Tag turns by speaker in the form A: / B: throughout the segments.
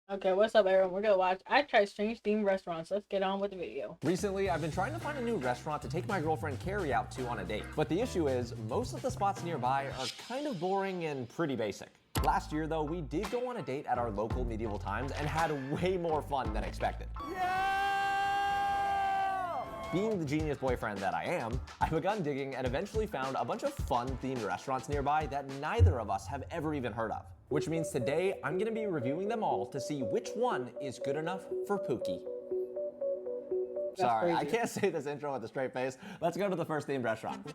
A: Okay, what's up, everyone? We're gonna watch I Try Strange Themed Restaurants. Let's get on with the video.
B: Recently, I've been trying to find a new restaurant to take my girlfriend Carrie out to on a date. But the issue is, most of the spots nearby are kind of boring and pretty basic. Last year, though, we did go on a date at our local Medieval Times and had way more fun than expected. Being the genius boyfriend that I am, I begun digging and eventually found a bunch of fun-themed restaurants nearby that neither of us have ever even heard of. Which means today, I'm gonna be reviewing them all to see which one is good enough for Pookie. Sorry, I can't say this intro with a straight face. Let's go to the first themed restaurant.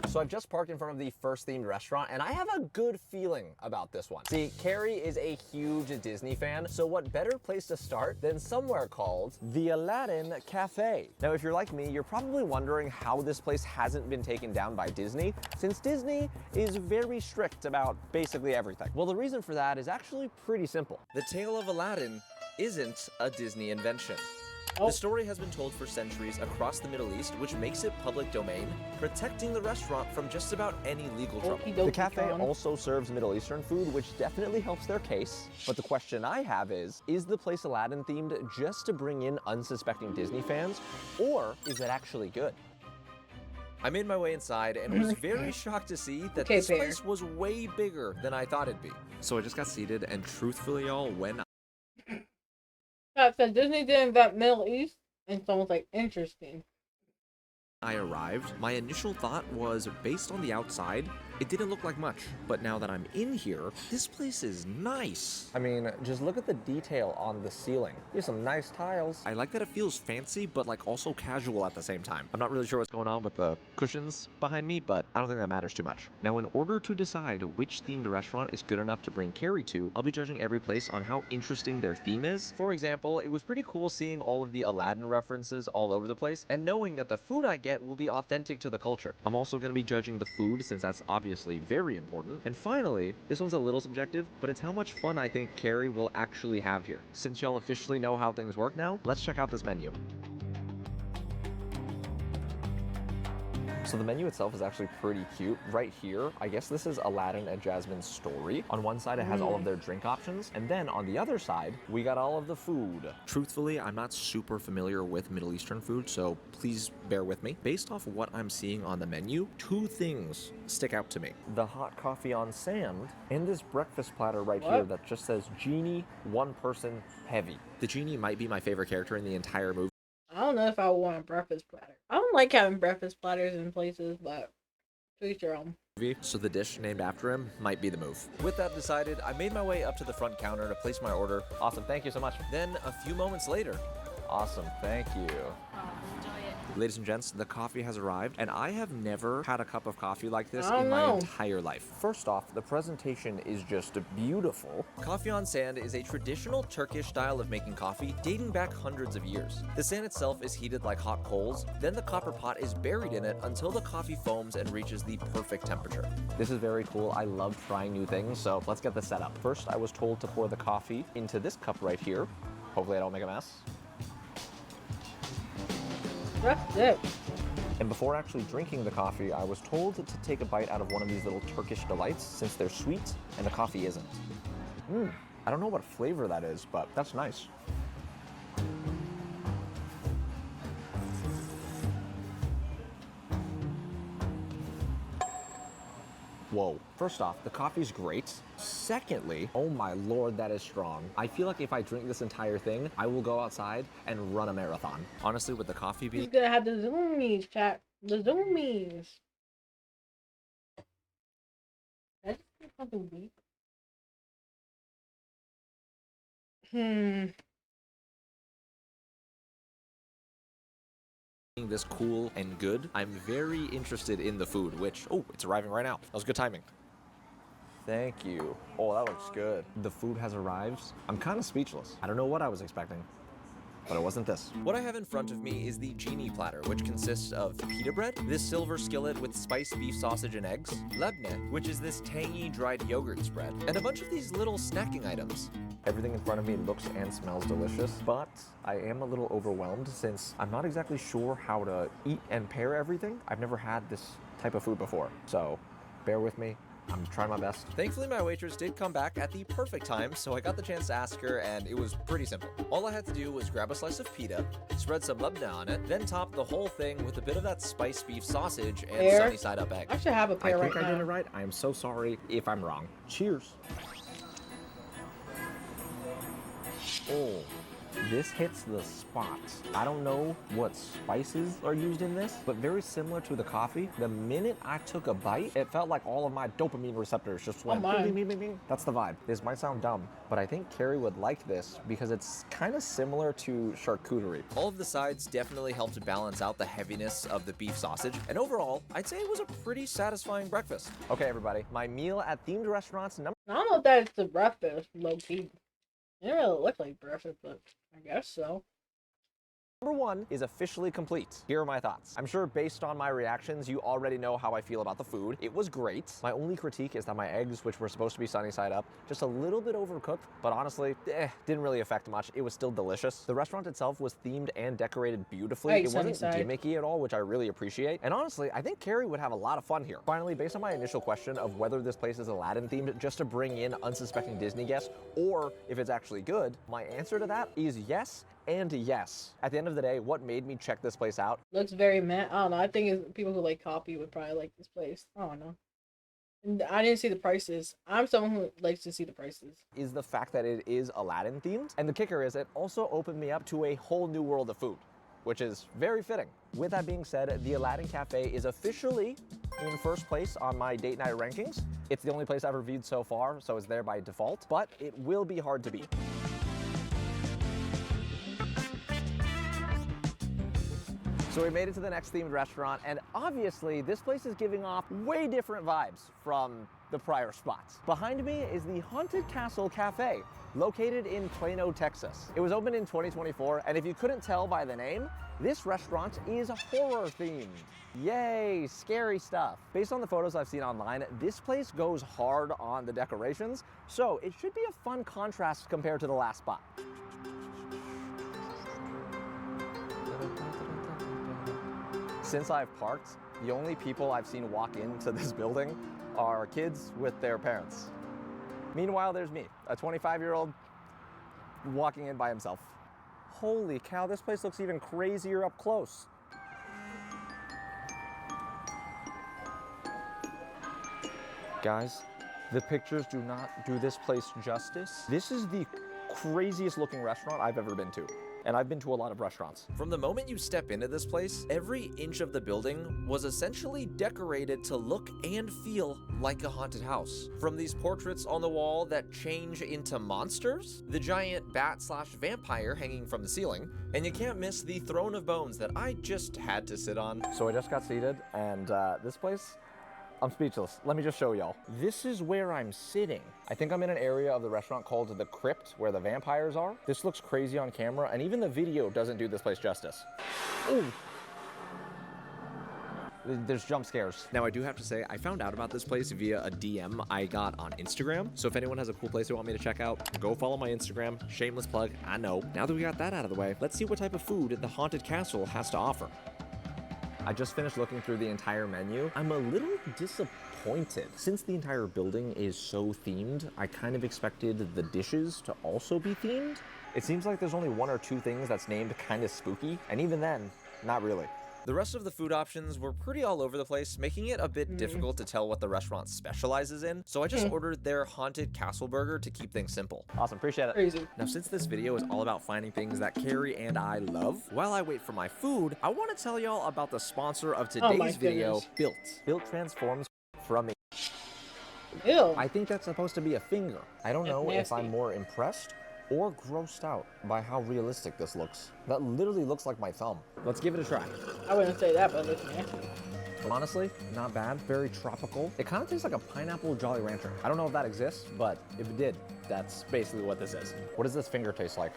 B: So I've just parked in front of the first themed restaurant and I have a good feeling about this one. See, Carrie is a huge Disney fan, so what better place to start than somewhere called the Aladdin Cafe. Now, if you're like me, you're probably wondering how this place hasn't been taken down by Disney, since Disney is very strict about basically everything. Well, the reason for that is actually pretty simple. The tale of Aladdin isn't a Disney invention. The story has been told for centuries across the Middle East, which makes it public domain, protecting the restaurant from just about any legal trouble. The cafe also serves Middle Eastern food, which definitely helps their case. But the question I have is the place Aladdin themed just to bring in unsuspecting Disney fans, or is it actually good? I made my way inside and was very shocked to see that this place was way bigger than I thought it'd be. So I just got seated, and truthfully, y'all, when
A: said Disney didn't invent Middle East, and someone's like, interesting.
B: I arrived, my initial thought was, based on the outside, it didn't look like much. But now that I'm in here, this place is nice. I mean, just look at the detail on the ceiling. Here's some nice tiles. I like that it feels fancy, but like also casual at the same time. I'm not really sure what's going on with the cushions behind me, but I don't think that matters too much. Now, in order to decide which themed restaurant is good enough to bring Carrie to, I'll be judging every place on how interesting their theme is. For example, it was pretty cool seeing all of the Aladdin references all over the place, and knowing that the food I get will be authentic to the culture. I'm also going to be judging the food, since that's obviously very important. And finally, this one's a little subjective, but it's how much fun I think Carrie will actually have here. Since y'all officially know how things work now, let's check out this menu. So the menu itself is actually pretty cute. Right here, I guess this is Aladdin and Jasmine's story. On one side, it has all of their drink options. And then on the other side, we got all of the food. Truthfully, I'm not super familiar with Middle Eastern food, so please bear with me. Based off what I'm seeing on the menu, two things stick out to me. The hot coffee on sand and this breakfast platter right here that just says Genie, one person, heavy. The Genie might be my favorite character in the entire movie.
A: I don't know if I want a breakfast platter. I don't like having breakfast platters in places, but to each your own.
B: So the dish named after him might be the move. With that decided, I made my way up to the front counter to place my order. Awesome, thank you so much. Then a few moments later, awesome, thank you. Ladies and gents, the coffee has arrived, and I have never had a cup of coffee like this in my entire life. First off, the presentation is just beautiful. Coffee on sand is a traditional Turkish style of making coffee dating back hundreds of years. The sand itself is heated like hot coals, then the copper pot is buried in it until the coffee foams and reaches the perfect temperature. This is very cool. I love trying new things, so let's get this set up. First, I was told to pour the coffee into this cup right here. Hopefully I don't make a mess.
A: That's it.
B: And before actually drinking the coffee, I was told to take a bite out of one of these little Turkish delights, since they're sweet and the coffee isn't. I don't know what flavor that is, but that's nice. Whoa. First off, the coffee's great. Secondly, oh my lord, that is strong. I feel like if I drink this entire thing, I will go outside and run a marathon. Honestly, with the coffee being...
A: He's gonna have the zoomies, chat. The zoomies. That's something deep.
B: This cool and good, I'm very interested in the food, which, oh, it's arriving right now. That was good timing. Thank you. Oh, that looks good. The food has arrived. I'm kind of speechless. I don't know what I was expecting, but it wasn't this. What I have in front of me is the Genie platter, which consists of pita bread, this silver skillet with spiced beef sausage and eggs, lebne, which is this tangy dried yogurt spread, and a bunch of these little snacking items. Everything in front of me looks and smells delicious, but I am a little overwhelmed since I'm not exactly sure how to eat and pair everything. I've never had this type of food before, so bear with me. I'm trying my best. Thankfully, my waitress did come back at the perfect time, so I got the chance to ask her, and it was pretty simple. All I had to do was grab a slice of pita, spread some labneh on it, then top the whole thing with a bit of that spiced beef sausage and sunny side up egg.
A: I should have a pair right now.
B: I think I did it right. I am so sorry if I'm wrong. Cheers. Oh, this hits the spot. I don't know what spices are used in this, but very similar to the coffee. The minute I took a bite, it felt like all of my dopamine receptors just went bing, bing, bing, bing. That's the vibe. This might sound dumb, but I think Carrie would like this because it's kind of similar to charcuterie. All of the sides definitely helped balance out the heaviness of the beef sausage, and overall, I'd say it was a pretty satisfying breakfast. Okay, everybody, my meal at themed restaurants number...
A: I don't know if that's the breakfast, low-key. It didn't really look like breakfast, but I guess so.
B: Number 1 is officially complete. Here are my thoughts. I'm sure based on my reactions, you already know how I feel about the food. It was great. My only critique is that my eggs, which were supposed to be sunny side up, just a little bit overcooked, but honestly, didn't really affect much. It was still delicious. The restaurant itself was themed and decorated beautifully. It wasn't gimmicky at all, which I really appreciate. And honestly, I think Carrie would have a lot of fun here. Finally, based on my initial question of whether this place is Aladdin themed just to bring in unsuspecting Disney guests, or if it's actually good, my answer to that is yes. And yes. At the end of the day, what made me check this place out?
A: Looks very meh. I don't know. I think it's people who like coffee would probably like this place. I don't know. And I didn't see the prices. I'm someone who likes to see the prices.
B: Is the fact that it is Aladdin themed. And the kicker is it also opened me up to a whole new world of food, which is very fitting. With that being said, the Aladdin Cafe is officially in first place on my date night rankings. It's the only place I've reviewed so far, so it's there by default, but it will be hard to beat. So we made it to the next themed restaurant, and obviously this place is giving off way different vibes from the prior spots. Behind me is the Haunted Castle Cafe, located in Plano, Texas. It was opened in 2024, and if you couldn't tell by the name, this restaurant is horror themed. Yay, scary stuff. Based on the photos I've seen online, this place goes hard on the decorations, so it should be a fun contrast compared to the last spot. Since I've parked, the only people I've seen walk into this building are kids with their parents. Meanwhile, there's me, a 25-year-old walking in by himself. Holy cow, this place looks even crazier up close. Guys, the pictures do not do this place justice. This is the craziest looking restaurant I've ever been to. And I've been to a lot of restaurants. From the moment you step into this place, every inch of the building was essentially decorated to look and feel like a haunted house. From these portraits on the wall that change into monsters, the giant bat/vampire hanging from the ceiling, and you can't miss the throne of bones that I just had to sit on. So I just got seated, and this place, I'm speechless. Let me just show y'all. This is where I'm sitting. I think I'm in an area of the restaurant called the Crypt, where the vampires are. This looks crazy on camera, and even the video doesn't do this place justice. Ooh. There's jump scares. Now, I do have to say, I found out about this place via a DM I got on Instagram. So if anyone has a cool place they want me to check out, go follow my Instagram. Shameless plug, I know. Now that we got that out of the way, let's see what type of food the Haunted Castle has to offer. I just finished looking through the entire menu. I'm a little disappointed. Since the entire building is so themed, I kind of expected the dishes to also be themed. It seems like there's only 1 or 2 things that's named kind of spooky, and even then, not really. The rest of the food options were pretty all over the place, making it a bit difficult to tell what the restaurant specializes in, so I just ordered their Haunted Castle Burger to keep things simple. Awesome, appreciate it.
A: Crazy.
B: Now, since this video is all about finding things that Carrie and I love, while I wait for my food, I want to tell y'all about the sponsor of today's video, Built. Built transforms from a...
A: Ew.
B: I think that's supposed to be a finger. I don't know if I'm more impressed or grossed out by how realistic this looks. That literally looks like my thumb. Let's give it a try.
A: I wouldn't say that, but it looks nasty.
B: Honestly, not bad. Very tropical. It kind of tastes like a pineapple Jolly Rancher. I don't know if that exists, but if it did, that's basically what this is. What does this finger taste like?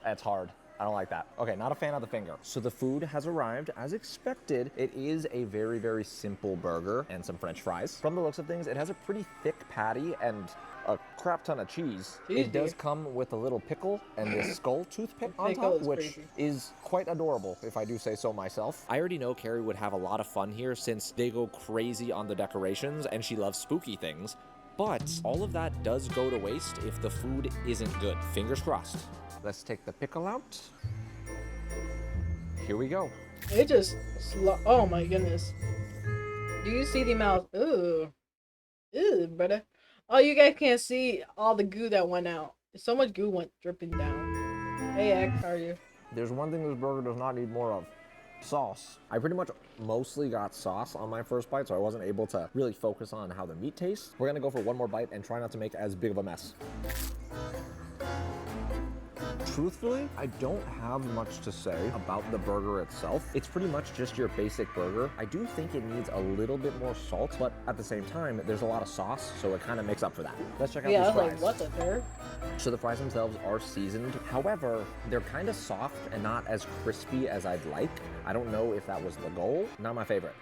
B: It's hard. I don't like that. Okay, not a fan of the finger. So the food has arrived as expected. It is a very, very simple burger and some French fries. From the looks of things, it has a pretty thick patty and a crap ton of cheese. It does come with a little pickle and this skull toothpick on top, which is quite adorable, if I do say so myself. I already know Carrie would have a lot of fun here since they go crazy on the decorations and she loves spooky things. But all of that does go to waste if the food isn't good. Fingers crossed. Let's take the pickle out. Here we go.
A: It just, oh my goodness. Do you see the amount? Ooh. Ew, brother. Oh, you guys can't see all the goo that went out. So much goo went dripping down. Hey, X, how are you?
B: There's one thing this burger does not need more of. Sauce. I pretty much mostly got sauce on my first bite, so I wasn't able to really focus on how the meat tastes. We're gonna go for one more bite and try not to make as big of a mess. Truthfully, I don't have much to say about the burger itself. It's pretty much just your basic burger. I do think it needs a little bit more salt, but at the same time, there's a lot of sauce, so it kind of makes up for that. Let's check out these fries.
A: Yeah, I was like, what the third?
B: So the fries themselves are seasoned. However, they're kind of soft and not as crispy as I'd like. I don't know if that was the goal. Not my favorite.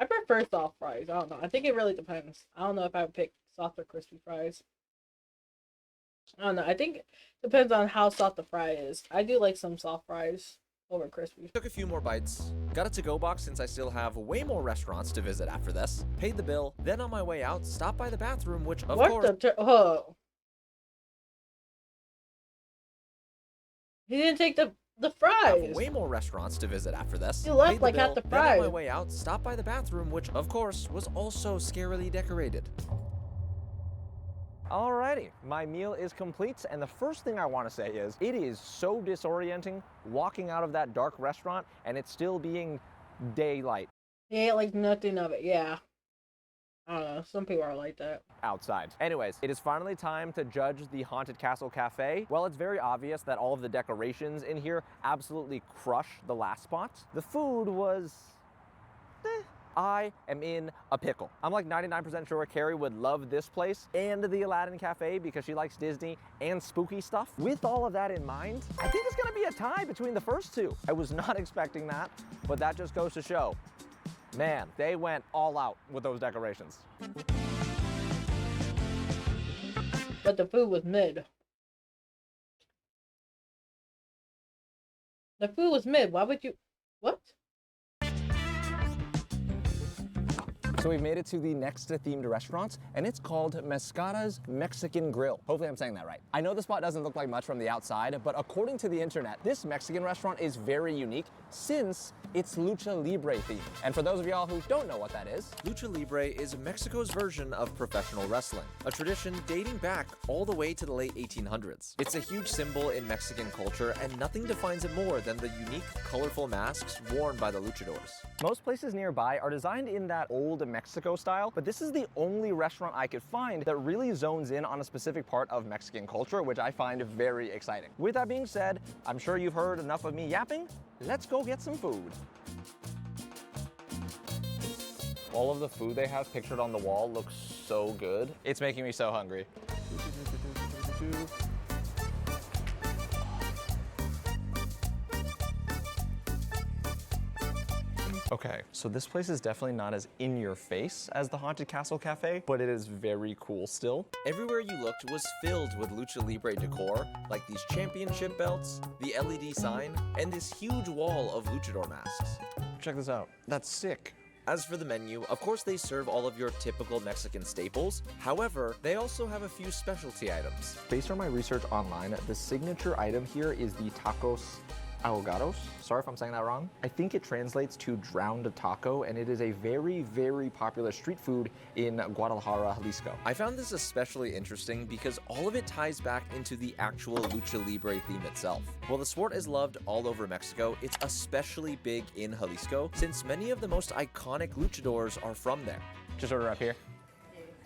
A: I prefer soft fries. I don't know. I think it really depends. I don't know if I would pick soft or crispy fries. I don't know. I think it depends on how soft the fry is. I do like some soft fries over crispy.
B: Took a few more bites. Got a to-go box since I still have way more restaurants to visit after this. Paid the bill. Then on my way out, stopped by the bathroom, which of course...
A: Oh. He didn't take the fries.
B: Way more restaurants to visit after this.
A: You left like half the fries.
B: Then on my way out, stopped by the bathroom, which of course was also scarily decorated. Alrighty, my meal is complete, and the first thing I want to say is, it is so disorienting walking out of that dark restaurant and it still being daylight.
A: He ate like nothing of it, yeah. I don't know, some people are like that.
B: Outside. Anyways, it is finally time to judge the Haunted Castle Cafe. Well, it's very obvious that all of the decorations in here absolutely crush the last spot. The food was... I am in a pickle. I'm like 99% sure Carrie would love this place and the Aladdin Cafe because she likes Disney and spooky stuff. With all of that in mind, I think it's gonna be a tie between the first two. I was not expecting that, but that just goes to show, man, they went all out with those decorations.
A: But the food was mid. The food was mid. Why would you... What?
B: So we've made it to the next themed restaurant, and it's called Mascots Mexican Grill. Hopefully I'm saying that right. I know the spot doesn't look like much from the outside, but according to the internet, this Mexican restaurant is very unique since it's Lucha Libre themed. And for those of y'all who don't know what that is, Lucha Libre is Mexico's version of professional wrestling, a tradition dating back all the way to the late 1800s. It's a huge symbol in Mexican culture, and nothing defines it more than the unique, colorful masks worn by the luchadors. Most places nearby are designed in that old Mexico style, but this is the only restaurant I could find that really zones in on a specific part of Mexican culture, which I find very exciting. With that being said, I'm sure you've heard enough of me yapping. Let's go get some food. All of the food they have pictured on the wall looks so good. It's making me so hungry. Okay, so this place is definitely not as in your face as the Haunted Castle Cafe, but it is very cool still. Everywhere you looked was filled with Lucha Libre decor, like these championship belts, the LED sign, and this huge wall of luchador masks. Check this out, that's sick. As for the menu, of course they serve all of your typical Mexican staples. However, they also have a few specialty items. Based on my research online, the signature item here is the tacos ahogados. Sorry if I'm saying that wrong. I think it translates to drowned taco, and it is a very, very popular street food in Guadalajara, Jalisco. I found this especially interesting because all of it ties back into the actual Lucha Libre theme itself. While the sport is loved all over Mexico, it's especially big in Jalisco since many of the most iconic luchadors are from there. Just order up here.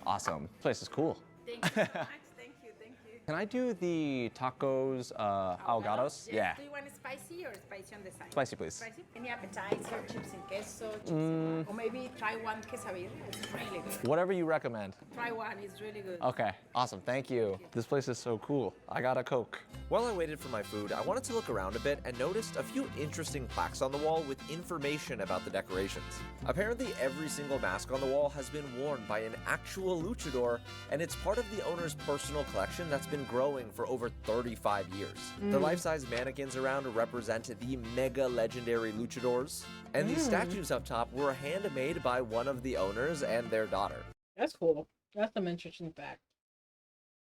B: Awesome. This place is cool.
C: Thank you so much. Thank you.
B: Can I do the tacos ahogados?
C: Yes. Do you want spicy or spicy on the side?
B: Spicy, please.
C: Spicy? Any appetizer, chips and queso, or maybe try one quesadilla. It's really good.
B: Whatever you recommend.
C: Try one, it's really good.
B: Okay, awesome, thank you. This place is so cool. I got a Coke. While I waited for my food, I wanted to look around a bit and noticed a few interesting plaques on the wall with information about the decorations. Apparently, every single mask on the wall has been worn by an actual luchador, and it's part of the owner's personal collection that's been growing for over 35 years. The life-size mannequins around represent the mega legendary luchadors, and these statues up top were handmade by one of the owners and their daughter.
A: That's cool. That's some interesting fact.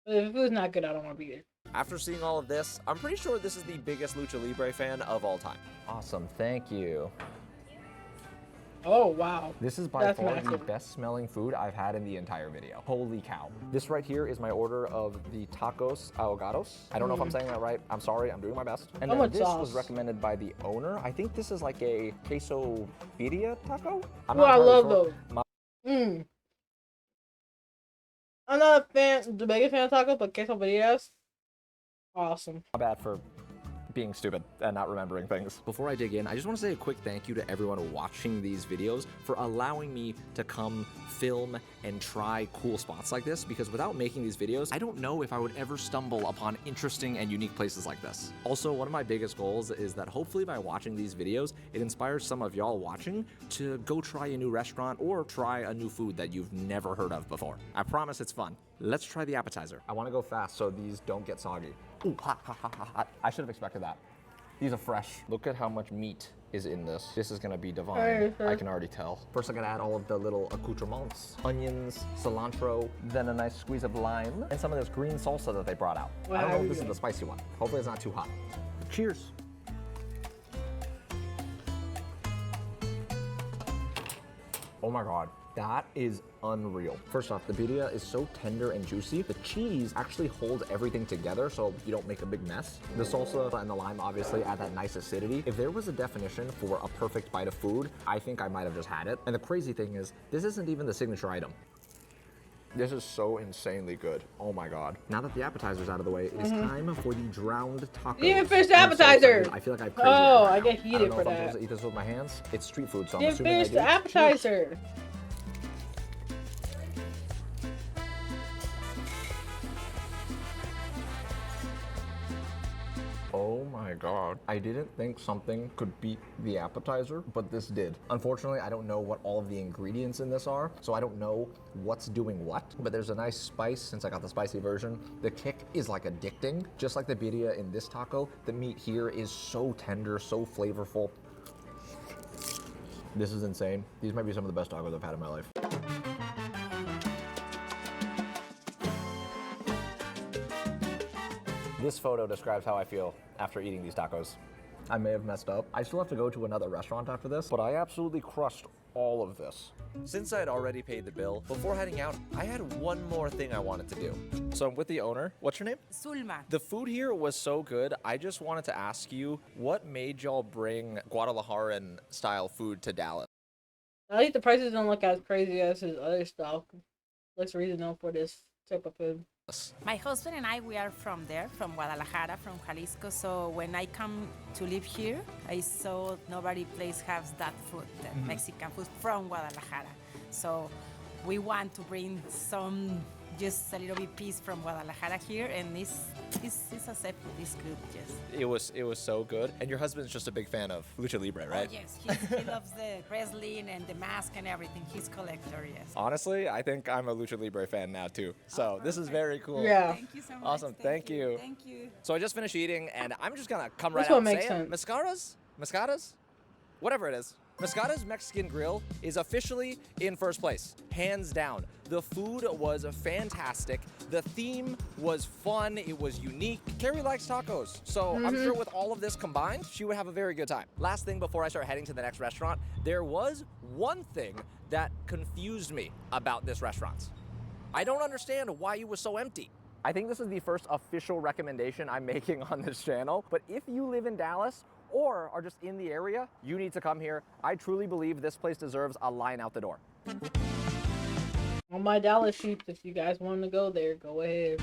A: But if the food's not good, I don't want to be there.
B: After seeing all of this, I'm pretty sure this is the biggest Lucha Libre fan of all time. Awesome, thank you.
A: Oh, wow.
B: This is by far the best smelling food I've had in the entire video. Holy cow. This right here is my order of the tacos ahogados. I don't know if I'm saying that right. I'm sorry, I'm doing my best. And then this was recommended by the owner. I think this is like a queso birria taco.
A: Oh, I love those. I'm not a fan, the biggest fan of tacos, but queso birrias, awesome.
B: Not bad for being stupid and not remembering things. Before I dig in, I just want to say a quick thank you to everyone watching these videos for allowing me to come film and try cool spots like this, because without making these videos, I don't know if I would ever stumble upon interesting and unique places like this. Also, one of my biggest goals is that hopefully by watching these videos, it inspires some of y'all watching to go try a new restaurant or try a new food that you've never heard of before. I promise it's fun. Let's try the appetizer. I want to go fast so these don't get soggy. Ooh, hot, hot, hot, hot, hot. I should have expected that. These are fresh. Look at how much meat is in this. This is gonna be divine. I can already tell. First, I gotta add all of the little accoutrements. Onions, cilantro, then a nice squeeze of lime, and some of this green salsa that they brought out. I don't know if this is the spicy one. Hopefully it's not too hot. Cheers. Oh my God. That is unreal. First off, the birria is so tender and juicy. The cheese actually holds everything together so you don't make a big mess. The salsa and the lime obviously add that nice acidity. If there was a definition for a perfect bite of food, I think I might have just had it. And the crazy thing is, this isn't even the signature item. This is so insanely good. Oh my God. Now that the appetizer's out of the way, it is time for the drowned tacos.
A: You didn't finish the appetizer.
B: I feel like I've
A: I get heated for that.
B: I don't know if I'm supposed to eat this with my hands. It's street food, so I'm
A: you
B: assuming I do.
A: Finish the appetizer. Cheers.
B: Oh my God. I didn't think something could beat the appetizer, but this did. Unfortunately, I don't know what all of the ingredients in this are, so I don't know what's doing what, but there's a nice spice since I got the spicy version. The kick is like addicting. Just like the birria in this taco, the meat here is so tender, so flavorful. This is insane. These might be some of the best tacos I've had in my life. This photo describes how I feel after eating these tacos. I may have messed up. I still have to go to another restaurant after this, but I absolutely crushed all of this. Since I had already paid the bill, before heading out, I had one more thing I wanted to do. So I'm with the owner. What's your name?
C: Zulma.
B: The food here was so good, I just wanted to ask you, what made y'all bring Guadalajaran style food to Dallas?
A: I think the prices don't look as crazy as his other stuff. Looks reasonable for this type of food.
C: My husband and I, we are from there, from Guadalajara, from Jalisco. So when I come to live here, I saw nobody place has that food, that Mexican food from Guadalajara. So we want to bring some, just a little bit piece from Guadalajara here, and it's accepted. It's good, yes.
B: It was so good. And your husband's just a big fan of Lucha Libre, right?
C: Oh, yes, he loves the wrestling and the mask and everything. He's a collector, yes.
B: Honestly, I think I'm a Lucha Libre fan now too. So this is very cool.
A: Yeah.
C: Thank you so much.
B: Awesome. Thank you.
C: Thank you.
B: So I just finished eating, and I'm just gonna come right
A: This
B: out
A: one
B: and
A: makes
B: say it.
A: sense.
B: Mascaras? Whatever it is. Mascata's Mexican Grill is officially in first place, hands down. The food was fantastic. The theme was fun. It was unique. Carrie likes tacos, so I'm sure with all of this combined, she would have a very good time. Last thing before I start heading to the next restaurant, there was one thing that confused me about this restaurant. I don't understand why it was so empty. I think this is the first official recommendation I'm making on this channel, but if you live in Dallas or are just in the area, you need to come here. I truly believe this place deserves a line out the door.
A: On my Dallas sheets, if you guys want to go there, go ahead.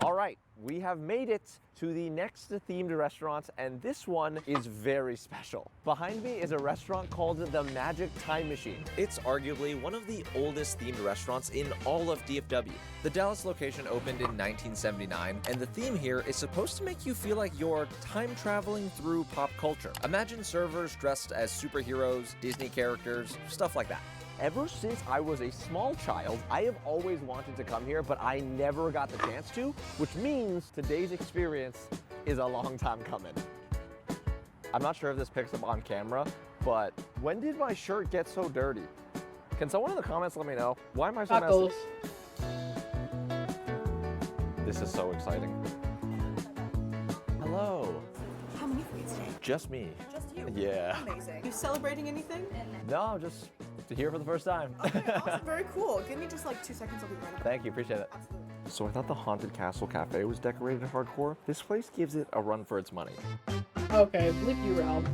B: All right, we have made it to the next themed restaurant, and this one is very special. Behind me is a restaurant called the Magic Time Machine. It's arguably one of the oldest themed restaurants in all of DFW. The Dallas location opened in 1979, and the theme here is supposed to make you feel like you're time traveling through pop culture. Imagine servers dressed as superheroes, Disney characters, stuff like that. Ever since I was a small child, I have always wanted to come here, but I never got the chance to, which means today's experience is a long time coming. I'm not sure if this picks up on camera, but when did my shirt get so dirty? Can someone in the comments let me know? Why am I so messy? This is so exciting. Hello.
D: How many for you today?
B: Just me.
D: Just you?
B: Yeah.
D: Amazing. You celebrating anything?
B: No, just here for the first time.
D: Okay, awesome. Very cool. Give me just like 2 seconds, I'll be right back.
B: Thank you, appreciate it.
D: Absolutely.
B: So I thought the Haunted Castle Cafe was decorated hardcore. This place gives it a run for its money.
A: Okay, bleep you, Ralph.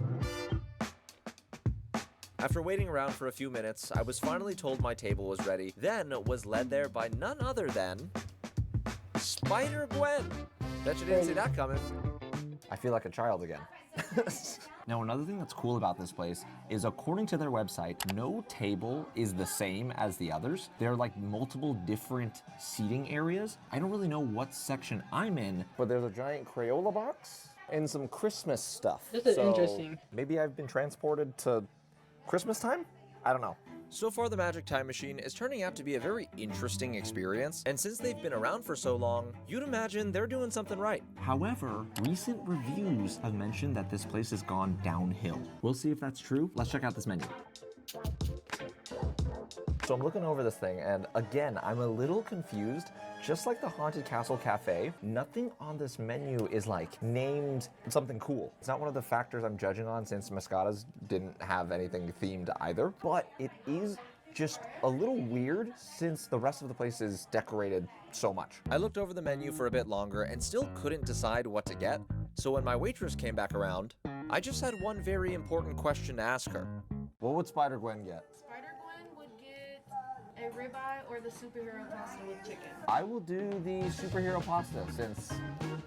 B: After waiting around for a few minutes, I was finally told my table was ready, then was led there by none other than Spider-Gwen. Bet you didn't see that coming. I feel like a child again. Now, another thing that's cool about this place is, according to their website, no table is the same as the others. There are like multiple different seating areas. I don't really know what section I'm in, but there's a giant Crayola box and some Christmas stuff.
A: This is interesting.
B: Maybe I've been transported to Christmas time? I don't know. So far, the Magic Time Machine is turning out to be a very interesting experience, and since they've been around for so long, you'd imagine they're doing something right. However, recent reviews have mentioned that this place has gone downhill. We'll see if that's true. Let's check out this menu. So I'm looking over this thing, and again, I'm a little confused. Just like the Haunted Castle Cafe, nothing on this menu is like named something cool. It's not one of the factors I'm judging on, since Mascots didn't have anything themed either, but it is just a little weird since the rest of the place is decorated so much. I looked over the menu for a bit longer and still couldn't decide what to get, so when my waitress came back around, I just had one very important question to ask her. What would Spider-Gwen get?
E: Spider-Gwen would get a ribeye or the superhero pasta with chicken.
B: I will do the superhero pasta since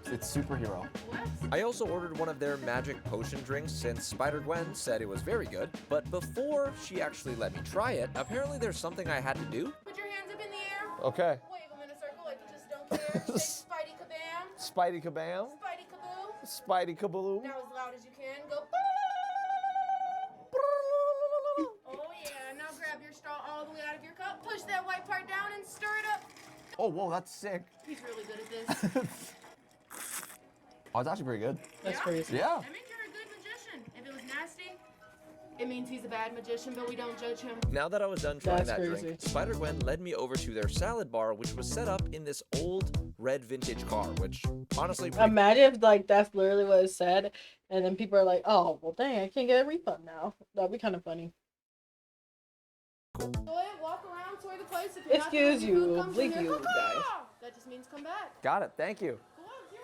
B: it's superhero. I also ordered one of their magic potion drinks since Spider-Gwen said it was very good, but before she actually let me try it, apparently there's something I had to do.
E: Put your hands up in the air.
B: Okay.
E: Wave them in a circle like you just don't care. Say Spidey Kabam.
B: Spidey kabam.
E: Spidey Kaboo.
B: Spidey kaboom.
E: Now as loud as you can. Go. Oh yeah. Now grab your straw all the way out of your cup. Push that white part down and stir it up.
B: Oh, whoa, that's sick.
E: He's really good at this.
B: Oh, it's actually pretty good.
A: That's
E: Yeah.
A: crazy.
B: Yeah.
E: That means you're a good magician. If it was nasty, it means he's a bad magician, but we don't judge him.
B: Now that I was done trying
A: That's
B: that
A: crazy.
B: drink, Spider-Gwen led me over to their salad bar, which was set up in this old red vintage car, which honestly pretty
A: Imagine if like that's literally what it said, and then people are like, "Oh, well, dang, I can't get a refund now." That'd be kind of funny.
E: Go ahead, walk around, tour the place. If you're not
A: Excuse
E: the
A: you,
E: one who comes in
A: bleep
E: here,
A: you,
E: "Caw-caw!"
A: guys.
E: That just means come back.
B: Got it, thank you.
E: Go on, you're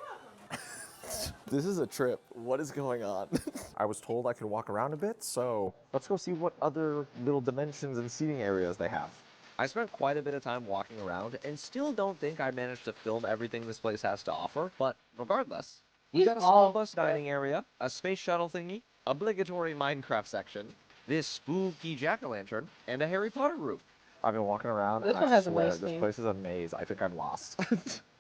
E: welcome.
B: This is a trip. What is going on? I was told I could walk around a bit, so let's go see what other little dimensions and seating areas they have. I spent quite a bit of time walking around and still don't think I managed to film everything this place has to offer, but regardless, we got a small bus dining area, a space shuttle thingy, obligatory Minecraft section, this spooky jack-o'-lantern, and a Harry Potter room. I've been walking around
A: This
B: and
A: one
B: I
A: has a
B: swear
A: nice
B: this
A: theme.
B: place is a maze. I think I'm lost.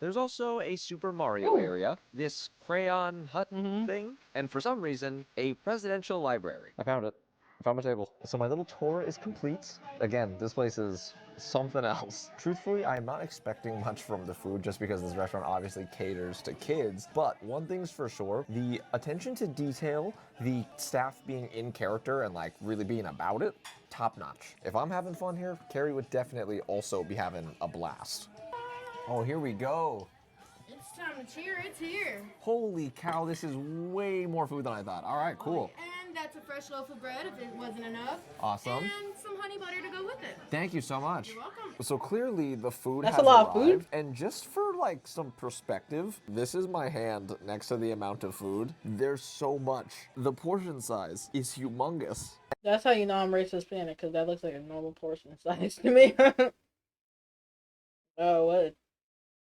B: There's also a Super Mario area, this crayon hut thing, and for some reason, a presidential library. I found it. I found my table. So my little tour is complete. Again, this place is something else. Truthfully, I am not expecting much from the food just because this restaurant obviously caters to kids. But one thing's for sure, the attention to detail, the staff being in character and like really being about it, top notch. If I'm having fun here, Carrie would definitely also be having a blast. Oh, here we go.
E: It's time to cheer. It's here.
B: Holy cow, this is way more food than I thought. All right, cool.
E: And that's a fresh loaf of bread if it wasn't enough.
B: Awesome.
E: And some honey butter to go with it.
B: Thank you so much.
E: You're welcome.
B: So clearly the food
A: That's
B: has
A: a lot of food.
B: arrived, and just for like some perspective, this is my hand next to the amount of food. There's so much. The portion size is humongous.
A: That's how you know I'm racist Hispanic, because that looks like a normal portion size to me. Oh, what?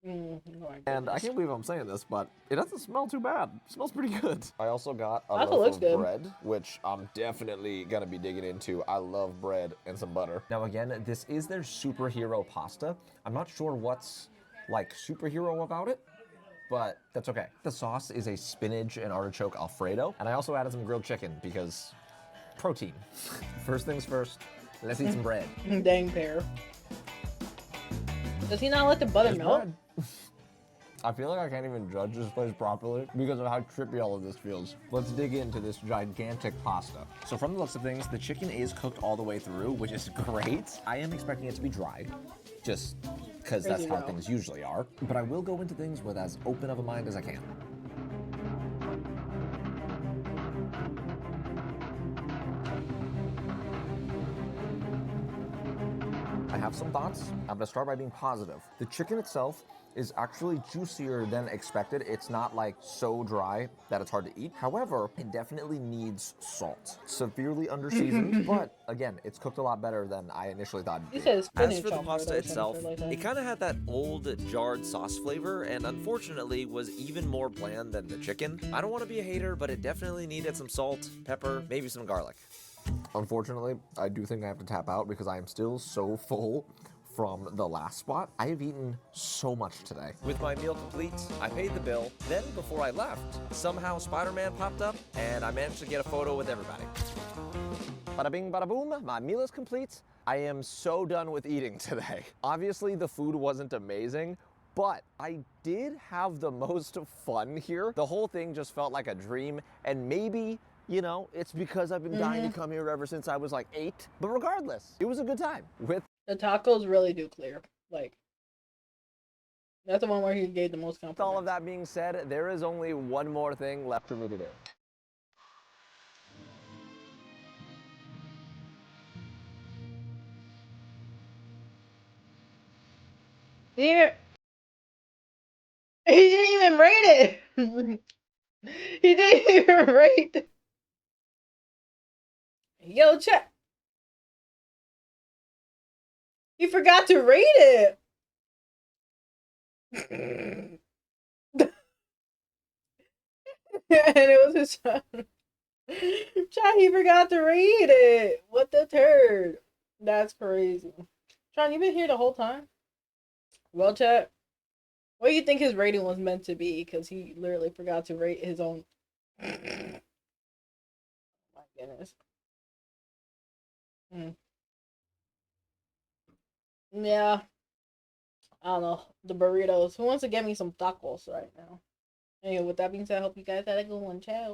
A: Oh my
B: And I
A: goodness.
B: can't believe I'm saying this, but it doesn't smell too bad. It smells pretty good. I also got a
A: Also
B: loaf
A: looks
B: of
A: good.
B: bread, which I'm definitely gonna be digging into. I love bread and some butter. Now again, this is their superhero pasta. I'm not sure what's like superhero about it, but that's okay. The sauce is a spinach and artichoke Alfredo, and I also added some grilled chicken because protein. First things first, let's eat some bread.
A: Dang pear. Does he not let the butter
B: There's
A: melt?
B: bread. I feel like I can't even judge this place properly because of how trippy all of this feels. Let's dig into this gigantic pasta. So from the looks of things, the chicken is cooked all the way through, which is great. I am expecting it to be dry, just because that's how things usually are. But I will go into things with as open of a mind as I can. I have some thoughts. I'm gonna start by being positive. The chicken itself is actually juicier than expected. It's not like so dry that it's hard to eat. However, it definitely needs salt. Severely underseasoned, but again, it's cooked a lot better than I initially thought it'd be.
A: He says spinach.
F: As for the
A: Alfredo
F: pasta
A: or some
F: itself,
A: shit like that.
F: it kind of had that old jarred sauce flavor and unfortunately was even more bland than the chicken. I don't want to be a hater, but it definitely needed some salt, pepper, maybe some garlic.
B: Unfortunately, I do think I have to tap out because I am still so full from the last spot. I have eaten so much today.
F: With my meal complete, I paid the bill. Then, before I left, somehow Spider-Man popped up and I managed to get a photo with everybody.
B: Bada bing, bada boom, my meal is complete. I am so done with eating today. Obviously, the food wasn't amazing, but I did have the most fun here. The whole thing just felt like a dream, and maybe, you know, it's because I've been dying to come here ever since I was like 8. But regardless, it was a good time with
A: The tacos really do clear. Like, that's the one where he gave the most compliments.
B: all of that being said, there is only one more thing left for me to do.
A: He didn't even rate it. He didn't even rate it. Yo, check. He forgot to rate it. And it was his son. Chat, he forgot to read it. What the turd? That's crazy. Sean, you been here the whole time? Well, chat, what do you think his rating was meant to be? Because he literally forgot to rate his own. My goodness. Yeah. I don't know. The burritos. Who wants to get me some tacos right now? Anyway, with that being said, I hope you guys had a good one. Ciao.